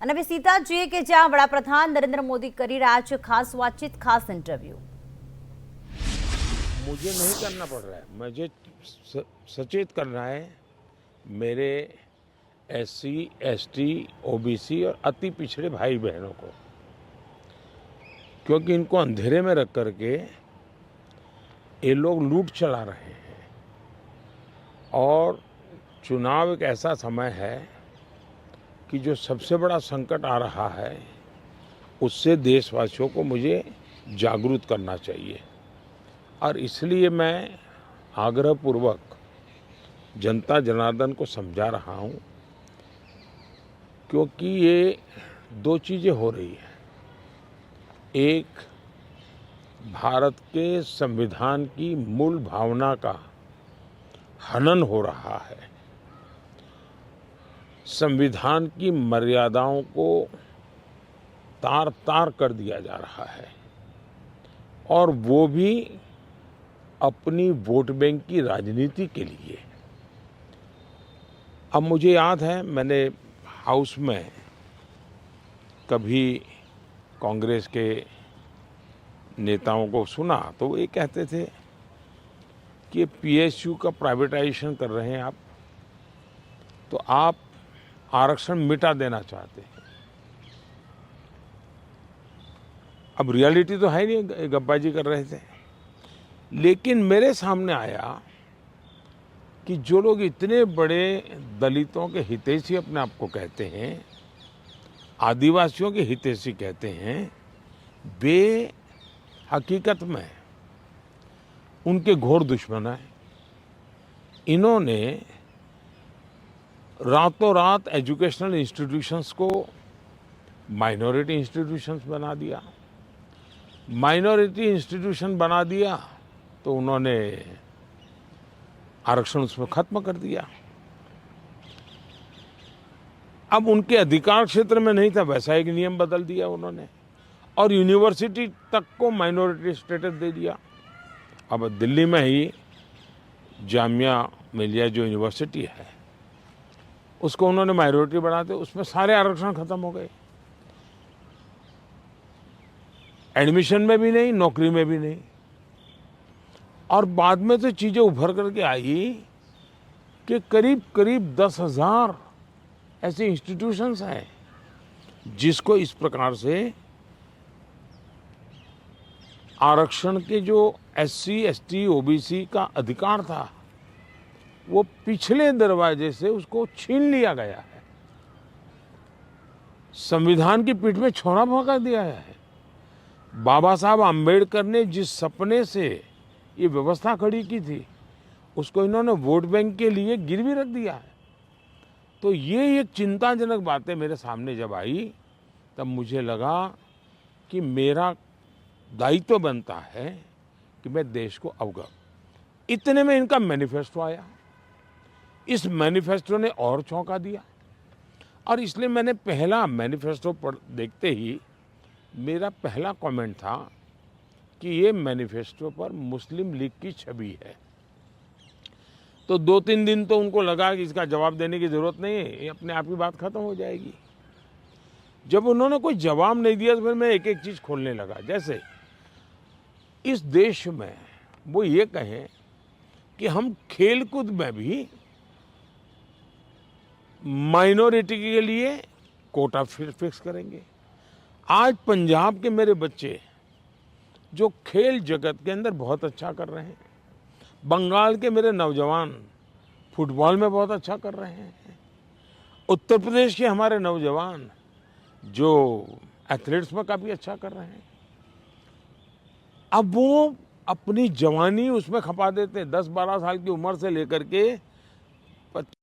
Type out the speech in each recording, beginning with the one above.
અને હવે સીતા જોઈએ કે જ્યાં વડાપ્રધાન નરેન્દ્ર મોદી કરી રહ્યા છે ખાસ વાતચીત, ખાસ इंटरव्यू। मुझे नहीं करना पड़ रहा है, मुझे सचेत करना है मेरे एससी, एसटी, ओबीसी और अति पिछड़े भाई बहनों को, क्योंकि इनको अंधेरे में रख करके ये लोग लूट चला रहे हैं। और चुनाव एक ऐसा समय है कि जो सबसे बड़ा संकट आ रहा है उससे देशवासियों को मुझे जागरूक करना चाहिए। और इसलिए मैं आग्रहपूर्वक जनता जनार्दन को समझा रहा हूँ, क्योंकि ये दो चीज़ें हो रही हैं। एक, भारत के संविधान की मूल भावना का हनन हो रहा है, संविधान की मर्यादाओं को तार तार कर दिया जा रहा है, और वो भी अपनी वोट बैंक की राजनीति के लिए। अब मुझे याद है, मैंने हाउस में कभी कांग्रेस के नेताओं को सुना तो वो ये कहते थे कि पीएसयू का प्राइवेटाइजेशन कर रहे हैं आप, तो आप आरक्षण मिटा देना चाहते हैं। अब रियलिटी तो है नहीं, गप्पाजी कर रहे थे। लेकिन मेरे सामने आया कि जो लोग इतने बड़े दलितों के हितैषी अपने आप को कहते हैं, आदिवासियों के हितैषी कहते हैं, वे हकीकत में उनके घोर दुश्मन हैं। इन्होंने रातों रात एजुकेशनल इंस्टीट्यूशंस को माइनॉरिटी इंस्टीट्यूशंस बना दिया। माइनॉरिटी इंस्टीट्यूशन बना दिया तो उन्होंने आरक्षण उसमें खत्म कर दिया। अब उनके अधिकार क्षेत्र में नहीं था, वैसा एक नियम बदल दिया उन्होंने, और यूनिवर्सिटी तक को माइनॉरिटी स्टेटस दे दिया। अब दिल्ली में ही जामिया मिलिया जो यूनिवर्सिटी है, उसको उन्होंने माइनॉरिटी बना दिया, उसमें सारे आरक्षण खत्म हो गए। एडमिशन में भी नहीं, नौकरी में भी नहीं। और बाद में तो चीज़ें उभर करके आई कि करीब करीब 10,000 ऐसे इंस्टीट्यूशंस हैं जिसको इस प्रकार से आरक्षण के जो एससी, एसटी, ओबीसी का अधिकार था वो पिछले दरवाजे से उसको छीन लिया गया है, संविधान की पीठ में छोड़ा भोंका दिया है। बाबा साहब आम्बेडकर ने जिस सपने से ये व्यवस्था खड़ी की थी उसको इन्होंने वोट बैंक के लिए गिरवी रख दिया है। तो ये एक चिंताजनक बातें मेरे सामने जब आई, तब मुझे लगा कि मेरा दायित्व बनता है कि मैं देश को अवगत। इतने में इनका मैनिफेस्टो आया। इस मैनिफेस्टो ने और चौंका दिया, और इसलिए मैंने पहला मैनिफेस्टो देखते ही मेरा पहला कमेंट था कि ये मैनिफेस्टो पर मुस्लिम लीग की छवि है। तो 2-3 दिन तो उनको लगा कि इसका जवाब देने की ज़रूरत नहीं है, ये अपने आप ही बात खत्म हो जाएगी। जब उन्होंने कोई जवाब नहीं दिया तो फिर मैं एक एक चीज़ खोलने लगा। जैसे इस देश में वो ये कहें कि हम खेलकूद में भी माइनॉरिटी के लिए कोटा फिक्स करेंगे। आज पंजाब के मेरे बच्चे जो खेल जगत के अंदर बहुत अच्छा कर रहे हैं, बंगाल के मेरे नौजवान फुटबॉल में बहुत अच्छा कर रहे हैं, उत्तर प्रदेश के हमारे नौजवान जो एथलीट्स में काफ़ी अच्छा कर रहे हैं, अब वो अपनी जवानी उसमें खपा देते हैं। 10-12 साल की उम्र से लेकर के 25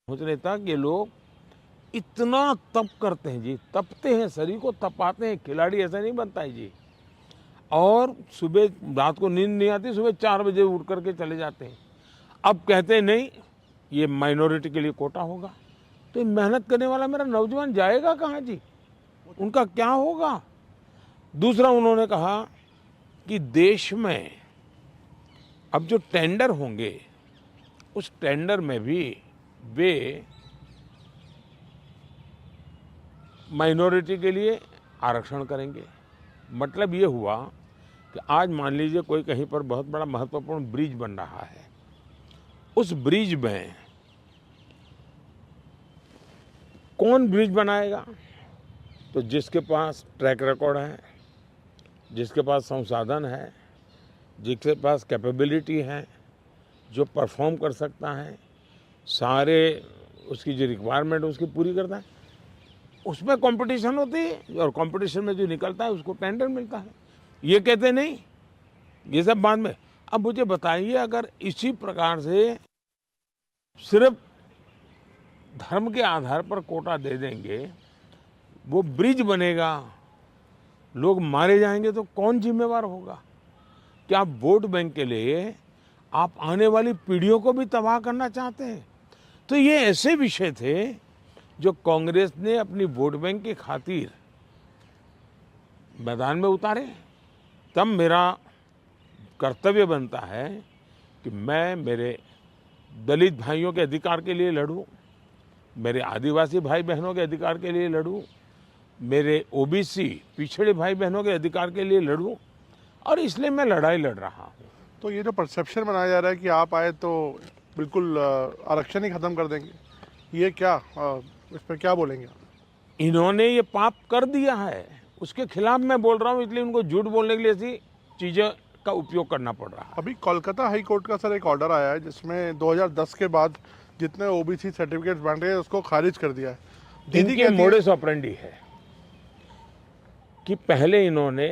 सोचने तक ये लोग इतना तप करते हैं जी, तपते हैं, शरीर को तपाते हैं। खिलाड़ी ऐसा नहीं बनता है जी। और सुबह रात को नींद नहीं आती, सुबह 4 बजे उठ करके चले जाते हैं। अब कहते हैं नहीं, ये माइनॉरिटी के लिए कोटा होगा, तो मेहनत करने वाला मेरा नौजवान जाएगा कहाँ जी, उनका क्या होगा। दूसरा उन्होंने कहा कि देश में अब जो टेंडर होंगे उस टेंडर में भी वे माइनॉरिटी के लिए आरक्षण करेंगे। मतलब ये हुआ कि आज मान लीजिए कोई कहीं पर बहुत बड़ा महत्वपूर्ण ब्रिज बन रहा है, उस ब्रिज में कौन ब्रिज बनाएगा? तो जिसके पास ट्रैक रिकॉर्ड है, जिसके पास संसाधन है, जिसके पास कैपेबिलिटी है, जो परफॉर्म कर सकता है, सारे उसकी जो रिक्वायरमेंट उसकी पूरी करता है, उसमें कंपटीशन होती है और कंपटीशन में जो निकलता है उसको टेंडर मिलता है। ये कहते नहीं, ये सब बाद में। अब मुझे बताइए, अगर इसी प्रकार से सिर्फ धर्म के आधार पर कोटा दे देंगे, वो ब्रिज बनेगा, लोग मारे जाएंगे, तो कौन जिम्मेवार होगा? क्या आप वोट बैंक के लिए आप आने वाली पीढ़ियों को भी तबाह करना चाहते हैं? तो ये ऐसे विषय थे जो कांग्रेस ने अपनी वोट बैंक की खातिर मैदान में उतारे। तब मेरा कर्तव्य बनता है कि मैं मेरे दलित भाइयों के अधिकार के लिए लड़ूं, मेरे आदिवासी भाई बहनों के अधिकार के लिए लड़ूं, मेरे ओबीसी पिछड़े भाई बहनों के अधिकार के लिए लड़ूं, और इसलिए मैं लड़ाई लड़ रहा हूं। तो ये जो परसेप्शन बनाया जा रहा है कि आप आए तो बिल्कुल आरक्षण ही खत्म कर देंगे, ये क्या, इस पर क्या बोलेंगे? इन्होंने ये पाप कर दिया है, उसके खिलाफ मैं बोल रहा हूँ, इसलिए उनको झूठ बोलने के लिए ऐसी चीज़ों का उपयोग करना पड़ रहा है। अभी कोलकाता हाई कोर्ट का सर एक ऑर्डर आया है जिसमें 2010 के बाद जितने ओबीसी सर्टिफिकेट्स बन रहे हैं उसको खारिज कर दिया है। दीदी इनके मोडस ऑपरेंडी है कि पहले इन्होंने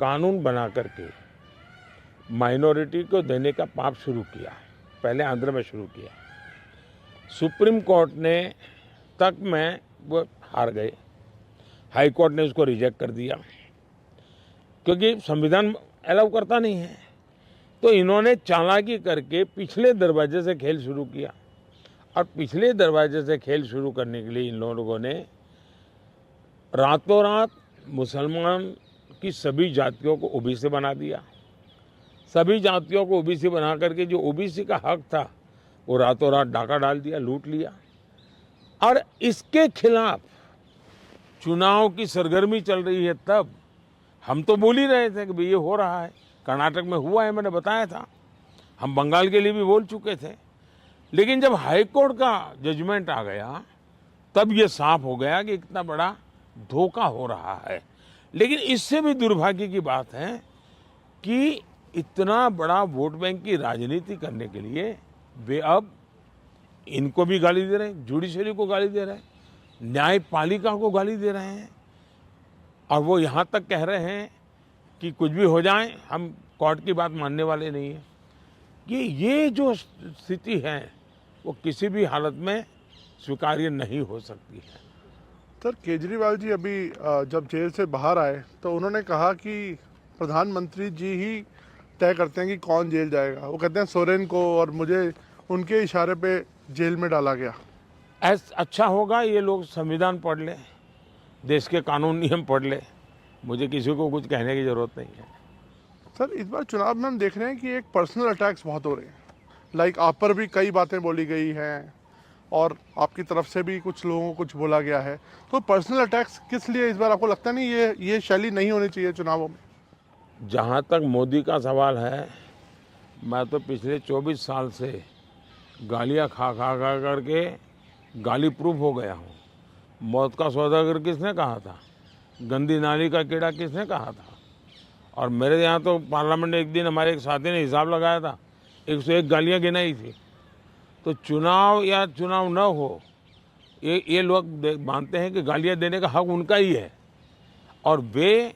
कानून बना करके माइनॉरिटी को देने का पाप शुरू किया, पहले आंध्र में शुरू किया। सुप्रीम कोर्ट ने तक में वो हार गए, हाई कोर्ट ने उसको रिजेक्ट कर दिया क्योंकि संविधान अलाउ करता नहीं है। तो इन्होंने चालाकी करके पिछले दरवाजे से खेल शुरू किया, और पिछले दरवाजे से खेल शुरू करने के लिए इन लोगों ने रातों रात मुसलमान की सभी जातियों को ओबीसी बना दिया। सभी जातियों को ओबीसी बना करके जो ओबीसी का हक था वो रातों रात डाका डाल दिया, लूट लिया। और इसके खिलाफ चुनाव की सरगर्मी चल रही है। तब हम तो बोल ही रहे थे कि भाई ये हो रहा है, कर्नाटक में हुआ है, मैंने बताया था, हम बंगाल के लिए भी बोल चुके थे। लेकिन जब हाई कोर्ट का जजमेंट आ गया तब ये साफ हो गया कि इतना बड़ा धोखा हो रहा है। लेकिन इससे भी दुर्भाग्य की बात है कि इतना बड़ा वोट बैंक की राजनीति करने के लिए वे अब इनको भी गाली दे रहे हैं, जुडिशरी को गाली दे रहे हैं, न्यायपालिका को गाली दे रहे हैं, और वो यहाँ तक कह रहे हैं कि कुछ भी हो जाए हम कोर्ट की बात मानने वाले नहीं हैं। ये जो स्थिति है वो किसी भी हालत में स्वीकार्य नहीं हो सकती है। सर केजरीवाल जी अभी जब जेल से बाहर आए तो उन्होंने कहा कि प्रधानमंत्री जी ही तय करते हैं कि कौन जेल जाएगा। वो कहते हैं सोरेन को और मुझे उनके इशारे पे जेल में डाला गया। अच्छा होगा ये लोग संविधान पढ़ ले, देश के कानून नियम पढ़ ले, मुझे किसी को कुछ कहने की ज़रूरत नहीं है। सर इस बार चुनाव में हम देख रहे हैं कि एक पर्सनल अटैक्स बहुत हो रहे हैं, लाइक आप पर भी कई बातें बोली गई हैं और आपकी तरफ से भी कुछ लोगों को कुछ बोला गया है। तो पर्सनल अटैक्स किस लिए इस बार, आपको लगता नहीं ये शैली नहीं होनी चाहिए चुनावों में? जहाँ तक मोदी का सवाल है, मैं तो पिछले 24 साल से गालियाँ खा करके गाली प्रूफ हो गया हूँ। मौत का सौदागर किसने कहा था? गंदी नाली का कीड़ा किसने कहा था? और मेरे यहाँ तो पार्लियामेंट में एक दिन हमारे एक साथी ने हिसाब लगाया था, 101 गालियाँ गिनाई थी। तो चुनाव या चुनाव न हो, ये लोग मानते हैं कि गालियाँ देने का हक उनका ही है, और वे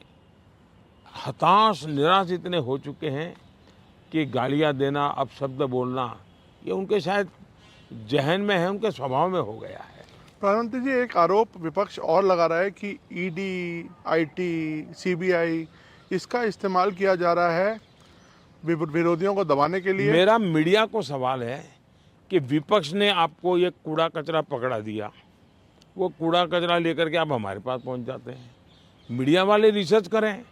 हताश निराश इतने हो चुके हैं कि गालियाँ देना, अपशब्द बोलना, ये उनके शायद जहन में है, उनके स्वभाव में हो गया है। प्रधानमंत्री जी एक आरोप विपक्ष और लगा रहा है कि ईडी, आईटी, सीबीआई इसका इस्तेमाल किया जा रहा है विरोधियों को दबाने के लिए। मेरा मीडिया को सवाल है कि विपक्ष ने आपको ये कूड़ा कचरा पकड़ा दिया, वो कूड़ा कचरा लेकर के आप हमारे पास पहुंच जाते हैं। मीडिया वाले रिसर्च करें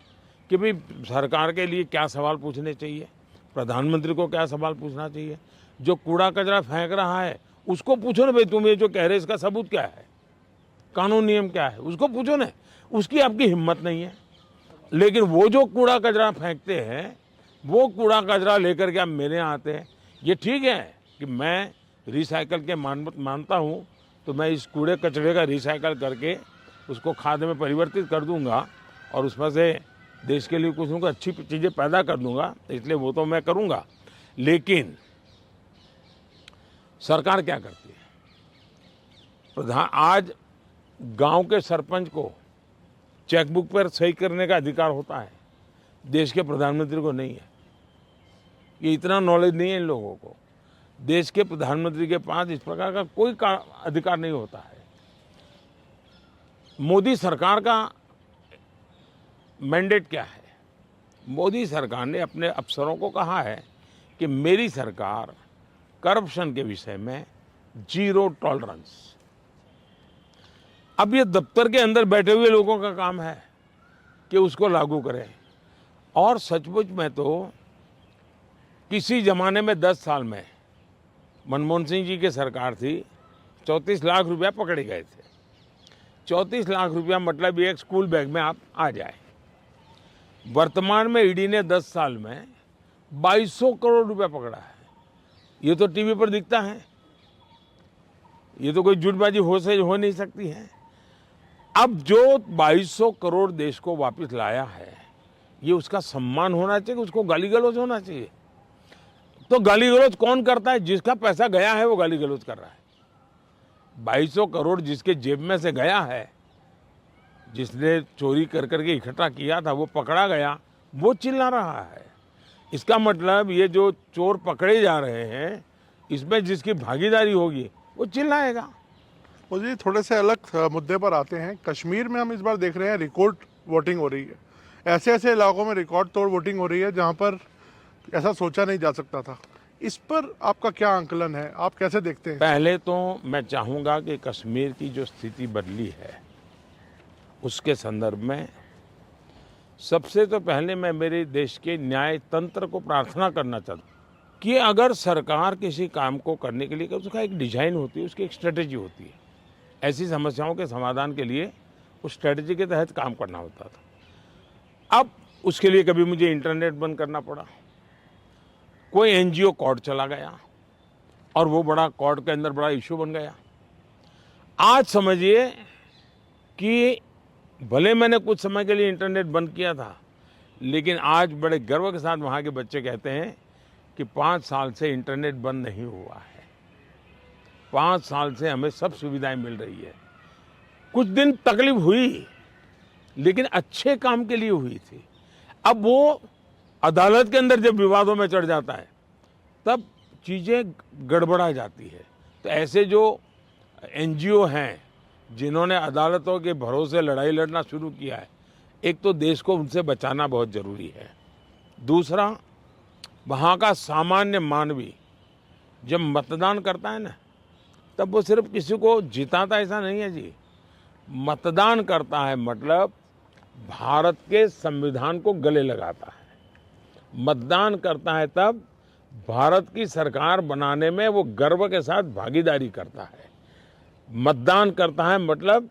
कि भाई सरकार के लिए क्या सवाल पूछने चाहिए, प्रधानमंत्री को क्या सवाल पूछना चाहिए। जो कूड़ा कचरा फेंक रहा है उसको पूछो ना, भाई तुम ये जो कह रहे इसका सबूत क्या है। कानून नियम क्या है उसको पूछो ना, उसकी आपकी हिम्मत नहीं है। लेकिन वो जो कूड़ा कचरा फेंकते हैं, वो कूड़ा कचरा लेकर के आप मेरे यहाँ आते हैं। ये ठीक है कि मैं रिसाइकल के मानता हूँ, तो मैं इस कूड़े कचरे का रिसाइकल करके उसको खाद में परिवर्तित कर दूंगा और उसमें से देश के लिए कुछ न कुछ अच्छी चीज़ें पैदा कर दूंगा, इसलिए वो तो मैं करूंगा। लेकिन सरकार क्या करती है? आज गांव के सरपंच को चेकबुक पर सही करने का अधिकार होता है, देश के प्रधानमंत्री को नहीं है। ये इतना नॉलेज नहीं है इन लोगों को। देश के प्रधानमंत्री के पास इस प्रकार का कोई अधिकार नहीं होता है। मोदी सरकार का मैंडेट क्या है? मोदी सरकार ने अपने अफसरों को कहा है कि मेरी सरकार करप्शन के विषय में जीरो टॉलरेंस। अब ये दफ्तर के अंदर बैठे हुए लोगों का काम है कि उसको लागू करें। और सचमुच में तो किसी जमाने में 10 साल में मनमोहन सिंह जी की सरकार थी, 34 लाख रुपया पकड़े गए थे। 34 लाख रुपया मतलब एक स्कूल बैग में आप आ जाए। वर्तमान में ईडी ने 10 साल में 2200 करोड़ रुपया पकड़ा है। ये तो टीवी पर दिखता है, ये तो कोई झूठबाजी हो नहीं सकती है। अब जो 2200 करोड़ देश को वापस लाया है, ये उसका सम्मान होना चाहिए, उसको गाली गलौज होना चाहिए। तो गाली गलौज कौन करता है? जिसका पैसा गया है वो गाली गलौज कर रहा है। 2200 करोड़ जिसके जेब में से गया है, जिसने चोरी कर करके इकट्ठा किया था, वो पकड़ा गया, वो चिल्ला रहा है। इसका मतलब ये जो चोर पकड़े जा रहे हैं, इसमें जिसकी भागीदारी होगी वो चिल्लाएगा। मुझे थोड़े से अलग मुद्दे पर आते हैं। कश्मीर में हम इस बार देख रहे हैं रिकॉर्ड वोटिंग हो रही है। ऐसे ऐसे इलाकों में रिकॉर्ड तोड़ वोटिंग हो रही है जहां पर ऐसा सोचा नहीं जा सकता था। इस पर आपका क्या आंकलन है, आप कैसे देखते हैं? पहले तो मैं चाहूँगा कि कश्मीर की जो स्थिति बदली है उसके संदर्भ में सबसे तो पहले मैं मेरे देश के न्याय तंत्र को प्रार्थना करना चाहता हूँ कि अगर सरकार किसी काम को करने के लिए, उसका एक डिजाइन होती है, उसकी एक स्ट्रेटेजी होती है। ऐसी समस्याओं के समाधान के लिए उस स्ट्रेटेजी के तहत काम करना होता था। अब उसके लिए कभी मुझे इंटरनेट बंद करना पड़ा, कोई एनजीओ कोर्ट चला गया और वो बड़ा कोर्ट के अंदर बड़ा इशू बन गया। आज समझिए कि भले मैंने कुछ समय के लिए इंटरनेट बंद किया था, लेकिन आज बड़े गर्व के साथ वहाँ के बच्चे कहते हैं कि 5 साल से इंटरनेट बंद नहीं हुआ है, 5 साल से हमें सब सुविधाएं मिल रही है। कुछ दिन तकलीफ हुई, लेकिन अच्छे काम के लिए हुई थी। अब वो अदालत के अंदर जब विवादों में चढ़ जाता है, तब चीज़ें गड़बड़ा जाती है। तो ऐसे जो एनजीओ हैं जिन्होंने अदालतों के भरोसे लड़ाई लड़ना शुरू किया है, एक तो देश को उनसे बचाना बहुत ज़रूरी है। दूसरा, वहाँ का सामान्य मानवी जब मतदान करता है ना, तब वो सिर्फ किसी को जिताता ऐसा नहीं है जी। मतदान करता है मतलब भारत के संविधान को गले लगाता है। मतदान करता है तब भारत की सरकार बनाने में वो गर्व के साथ भागीदारी करता है। मतदान करता है मतलब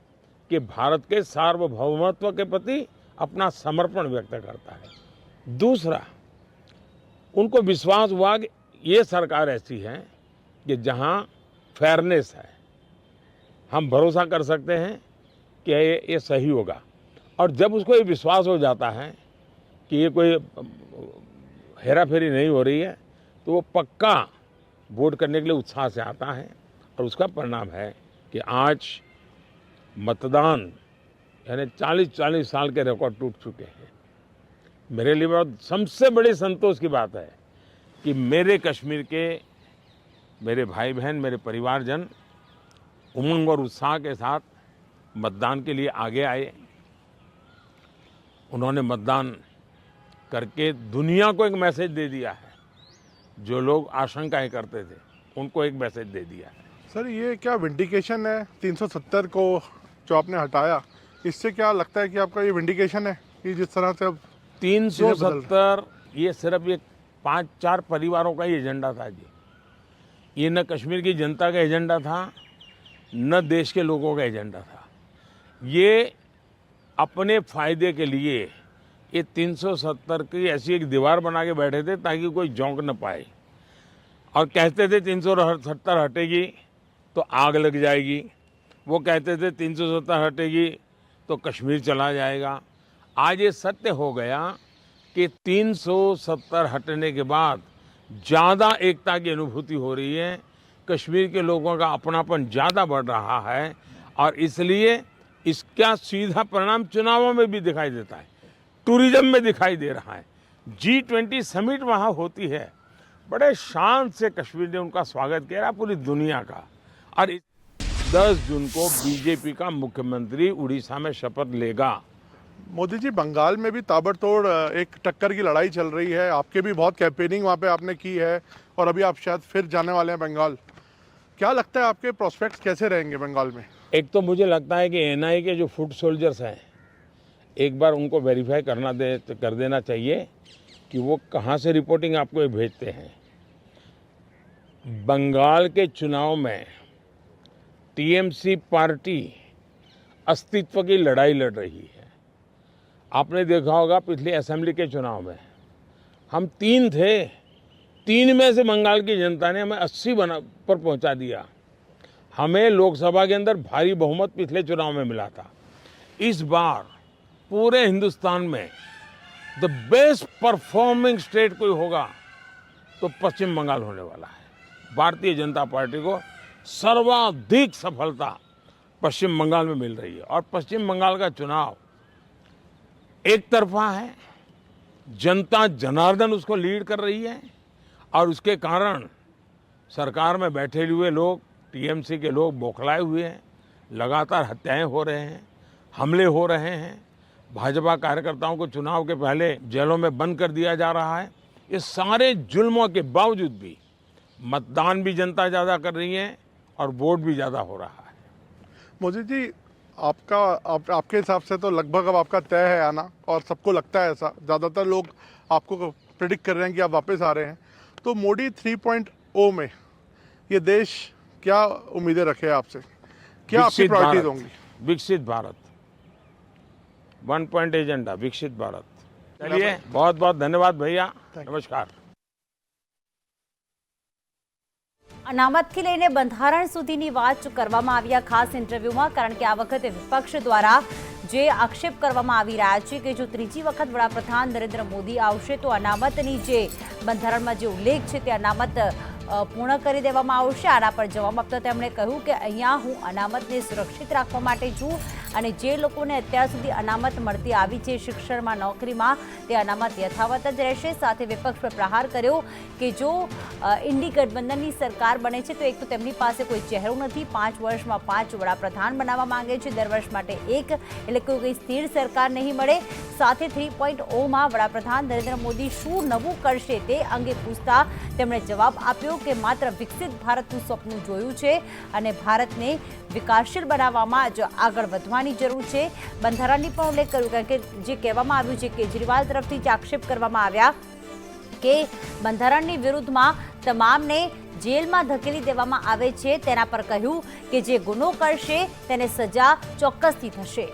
कि भारत के सार्वभौमत्व के प्रति अपना समर्पण व्यक्त करता है। दूसरा, उनको विश्वास हुआ कि ये सरकार ऐसी है कि जहाँ फेयरनेस है, हम भरोसा कर सकते हैं कि ये सही होगा। और जब उसको ये विश्वास हो जाता है कि ये कोई हेरा फेरी नहीं हो रही है, तो वो पक्का वोट करने के लिए उत्साह से आता है। और उसका परिणाम है कि आज मतदान यानी 40-40 साल के रिकॉर्ड टूट चुके हैं। मेरे लिए बहुत सबसे बड़ी संतोष की बात है कि मेरे कश्मीर के मेरे भाई बहन, मेरे परिवारजन उमंग और उत्साह के साथ मतदान के लिए आगे आए। उन्होंने मतदान करके दुनिया को एक मैसेज दे दिया है। जो लोग आशंकाएं करते थे, उनको एक मैसेज दे दिया है। सर, ये क्या विंडिकेशन है 370 को जो आपने हटाया, इससे क्या लगता है कि आपका ये विंडिकेशन है कि जिस तरह से अब 370 ये सिर्फ एक 5-4 परिवारों का ही एजेंडा था जी। ये न कश्मीर की जनता का एजेंडा था, न देश के लोगों का एजेंडा था। ये अपने फायदे के लिए ये 370 की ऐसी एक दीवार बना के बैठे थे ताकि कोई झोंक न पाए, और कहते थे 370 हटेगी तो आग लग जाएगी, वो कहते थे 370 हटेगी तो कश्मीर चला जाएगा। आज ये सत्य हो गया कि 370 हटने के बाद ज़्यादा एकता की अनुभूति हो रही है, कश्मीर के लोगों का अपनापन ज़्यादा बढ़ रहा है, और इसलिए इसका सीधा परिणाम चुनावों में भी दिखाई देता है, टूरिज्म में दिखाई दे रहा है। G20 समिट वहाँ होती है, बड़े शान से कश्मीर ने उनका स्वागत किया, पूरी दुनिया का। और 10 जून को बीजेपी का मुख्यमंत्री उड़ीसा में शपथ लेगा। मोदी जी, बंगाल में भी ताबड़तोड़ एक टक्कर की लड़ाई चल रही है, आपके भी बहुत कैंपेनिंग वहाँ पे आपने की है, और अभी आप शायद फिर जाने वाले हैं बंगाल। क्या लगता है आपके प्रोस्पेक्ट्स कैसे रहेंगे बंगाल में? एक तो मुझे लगता है कि एनआईए के जो फुट सोल्जर्स हैं, एक बार उनको वेरीफाई कर देना चाहिए कि वो कहाँ से रिपोर्टिंग आपको भेजते हैं। बंगाल के चुनाव में टीएमसी पार्टी अस्तित्व की लड़ाई लड़ रही है। आपने देखा होगा पिछले असेंबली के चुनाव में हम 3 थे, 3 में से बंगाल की जनता ने हमें 80 पर पहुंचा दिया। हमें लोकसभा के अंदर भारी बहुमत पिछले चुनाव में मिला था। इस बार पूरे हिंदुस्तान में द बेस्ट परफॉर्मिंग स्टेट कोई होगा तो पश्चिम बंगाल होने वाला है। भारतीय जनता पार्टी को सर्वाधिक सफलता पश्चिम बंगाल में मिल रही है, और पश्चिम बंगाल का चुनाव एक तरफा है, जनता जनार्दन उसको लीड कर रही है, और उसके कारण सरकार में बैठे हुए लोग, टीएमसी के लोग बौखलाए हुए हैं, लगातार हत्याएं हो रहे हैं, हमले हो रहे हैं, भाजपा कार्यकर्ताओं को चुनाव के पहले जेलों में बंद कर दिया जा रहा है। इस सारे जुल्मों के बावजूद भी मतदान भी जनता ज़्यादा कर रही है और वोट भी ज़्यादा हो रहा है। मोदी जी, आपके हिसाब से तो लगभग अब आपका तय है आना, और सबको लगता है ऐसा, ज़्यादातर लोग आपको प्रेडिक्ट कर रहे हैं कि आप वापस आ रहे हैं। तो मोदी 3.0 में ये देश क्या उम्मीदें रखे आपसे, क्या आपकी प्रायोरिटीज होंगी? विकसित भारत, 1 पॉइंट एजेंडा, विकसित भारत। चलिए, बहुत बहुत धन्यवाद भैया, नमस्कार। અનામતથી લઈને બંધારણ સુધીની વાત કરવામાં આવી આ ખાસ ઇન્ટરવ્યુમાં, કારણ કે આ વખતે વિપક્ષ દ્વારા જે આક્ષેપ કરવામાં આવી રહ્યા છે કે જો ત્રીજી વખત વડાપ્રધાન નરેન્દ્ર મોદી આવશે તો અનામતની જે બંધારણમાં જે ઉલ્લેખ છે તે અનામત પૂર્ણ કરી દેવામાં આવશે। આના પર જવાબ આપતા તેમણે કહ્યું કે અહીંયા હું અનામતને સુરક્ષિત રાખવા માટે છું, અને જે લોકોને અત્યાર સુધી અનામત મળતી આવી છે શિક્ષણમાં, નોકરીમાં, તે અનામત યથાવત જ રહેશે। સાથે વિપક્ષ પર પ્રહાર કર્યો કે જો ઇન્ડી ગઠબંધનની સરકાર બને છે તો એક તો તેમની પાસે કોઈ ચહેરો નથી, 5 વર્ષમાં 5 વડાપ્રધાન બનાવવા માંગે છે, દર વર્ષ માટે એક, એટલે કોઈ સ્થિર સરકાર નહીં મળે। સાથે 3.0માં વડાપ્રધાન નરેન્દ્ર મોદી શું નવું કરશે તે અંગે પૂછતા તેમણે જવાબ આપ્યો કે માત્ર વિકસિત ભારતનું સપનું જોયું છે અને ભારતને વિકાસશીલ બનાવવામાં જ આગળ વધવાની જરૂર છે। બંધારણની પણ ઉલ્લેખ કર્યો, કારણ કે જે કહેવામાં આવ્યું છે, કેજરીવાલ તરફથી જ આક્ષેપ કરવામાં આવ્યા કે બંધારણની વિરુદ્ધમાં તમામને જેલમાં ધકેલી દેવામાં આવે છે, તેના પર કહ્યું કે જે ગુનો કરશે તેને સજા ચોક્કસથી થશે।